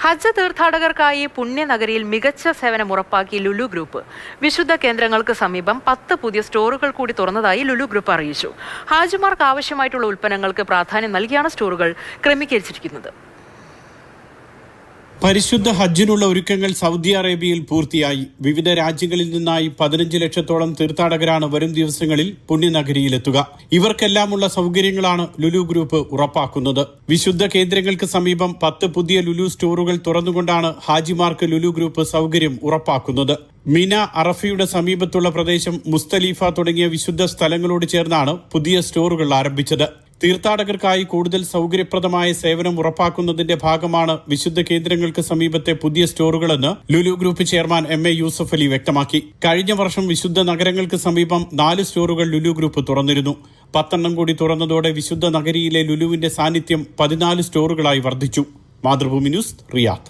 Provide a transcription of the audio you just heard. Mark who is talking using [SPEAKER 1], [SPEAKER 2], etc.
[SPEAKER 1] ഹജ്ജ് തീർത്ഥാടകർക്കായി പുണ്യനഗരിയിൽ മികച്ച സേവനം ഉറപ്പാക്കി ലുലു ഗ്രൂപ്പ്. വിശുദ്ധ കേന്ദ്രങ്ങൾക്ക് സമീപം 10 പുതിയ സ്റ്റോറുകൾ കൂടി തുറന്നതായി ലുലു ഗ്രൂപ്പ് അറിയിച്ചു. ഹാജിമാർക്ക് ആവശ്യമായിട്ടുള്ള ഉൽപ്പന്നങ്ങൾക്ക് പ്രാധാന്യം നൽകിയാണ് സ്റ്റോറുകൾ ക്രമീകരിച്ചിരിക്കുന്നത്.
[SPEAKER 2] പരിശുദ്ധ ഹജ്ജിനുള്ള ഒരുക്കങ്ങൾ സൗദി അറേബ്യയിൽ പൂർത്തിയായി. വിവിധ രാജ്യങ്ങളിൽ നിന്നായി 15 ലക്ഷത്തോളം തീർത്ഥാടകരാണ് വരും ദിവസങ്ങളിൽ പുണ്യനഗരിയിലെത്തുക. ഇവർക്കെല്ലാമുള്ള സൗകര്യങ്ങളാണ് ലുലു ഗ്രൂപ്പ് ഉറപ്പാക്കുന്നത്. വിശുദ്ധ കേന്ദ്രങ്ങൾക്ക് സമീപം 10 പുതിയ ലുലു സ്റ്റോറുകൾ തുറന്നുകൊണ്ടാണ് ഹാജിമാർക്ക് ലുലു ഗ്രൂപ്പ് സൗകര്യം ഉറപ്പാക്കുന്നത്. മിന, അറഫയുടെ സമീപത്തുള്ള പ്രദേശം, മുസ്തലിഫ തുടങ്ങിയ വിശുദ്ധ സ്ഥലങ്ങളോട് ചേർന്നാണ് പുതിയ സ്റ്റോറുകൾ ആരംഭിച്ചത്. തീർത്ഥാടകർക്കായി കൂടുതൽ സൗകര്യപ്രദമായ സേവനം ഉറപ്പാക്കുന്നതിന്റെ ഭാഗമാണ് വിശുദ്ധ കേന്ദ്രങ്ങൾക്ക് സമീപത്തെ പുതിയ സ്റ്റോറുകളെന്ന് Lulu group chairman MA Yusuff Ali വ്യക്തമാക്കി. കഴിഞ്ഞ വർഷം വിശുദ്ധ നഗരങ്ങൾക്ക് സമീപം 4 സ്റ്റോറുകൾ ലുലു ഗ്രൂപ്പ് തുറന്നിരുന്നു. 10 കൂടി തുറന്നതോടെ വിശുദ്ധ നഗരിയിലെ ലുലുവിന്റെ സാന്നിധ്യം 14 സ്റ്റോറുകളായി വർദ്ധിച്ചു. Mathrubhumi news, Riyadh.